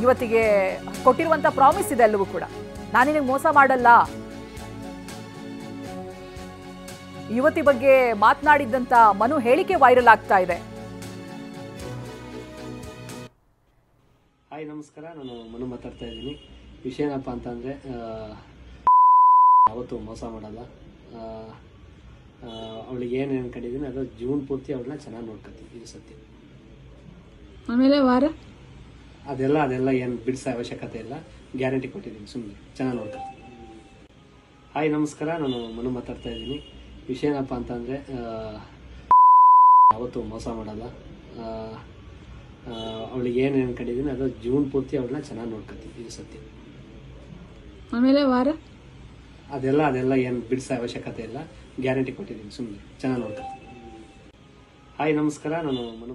ಯುವತಿಗೆ ಕೊಟ್ಟಿರುವಂತ promise ಇದೆ ಎಲ್ಲವೂ ಕೂಡ. ನಾನು ನಿನಗೆ ಮೋಸ ಮಾಡಲ್ಲ. ಯುವತಿ ಬಗ್ಗೆ ಮಾತನಾಡಿದ್ದಂತ ಮನು ಹೇಳಿಕೆ ವೈರಲ್ ಆಗ್ತಾ ಇದೆ. ಹಾಯ್ ನಮಸ್ಕಾರ, ನಾನು ಮನು ಮಾತಾಡ್ತಾ ಇದ್ದೀನಿ. ವಿಷಯ ಏನಪ್ಪ ಅಂತಂದರೆ, ಯಾವತ್ತೂ ಮೋಸ ಮಾಡಲ್ಲ. ಅವಳಿಗೆ ಏನು ಅನ್ಕೊಂಡಿದ್ದೀನಿ ಅದು ಜೀವನ ಪೂರ್ತಿ ಅವಳನ್ನ ಚೆನ್ನಾಗಿ ನೋಡ್ಕೊತೀನಿ, ಇದು ಸತ್ಯ. ಆಮೇಲೆ ವಾರ ಅದೆಲ್ಲ ಏನು ಬಿಡಿಸೋ ಅವಶ್ಯಕತೆ ಇಲ್ಲ, ಗ್ಯಾರಂಟಿ ಕೊಟ್ಟಿದ್ದೀನಿ, ಸುಮ್ಮನೆ ಚೆನ್ನಾಗಿ ನೋಡ್ಕೊತೀನಿ. ಹಾಯ್ ನಮಸ್ಕಾರ, ನಾನು ಮನು ಮಾತಾಡ್ತಾ ಇದ್ದೀನಿ. ವಿಷಯ ಏನಪ್ಪ ಅಂತಂದರೆ, ಯಾವತ್ತೂ ಮೋಸ ಮಾಡಲ್ಲ. ಅವಳಿಗೆ ಏನು ಅನ್ಕೊಂಡಿದ್ದೀನಿ ಅದು ಜೀವನ ಪೂರ್ತಿ ಅವಳನ್ನ ಚೆನ್ನಾಗಿ ನೋಡ್ಕೊತೀನಿ, ಇದು ಸತ್ಯ. ಆಮೇಲೆ ವಾರ ಅದೆಲ್ಲ ಏನು ಬಿಡಿಸೋ ಅವಶ್ಯಕತೆ ಇಲ್ಲ, ಗ್ಯಾರಂಟಿ ಕೊಟ್ಟಿದ್ದೀನಿ, ಸುಮ್ಮನೆ ಚೆನ್ನಾಗಿ ನೋಡ್ಕೊತೀನಿ. ಹಾಯ್ ನಮಸ್ಕಾರ, ನಾನು ಮನು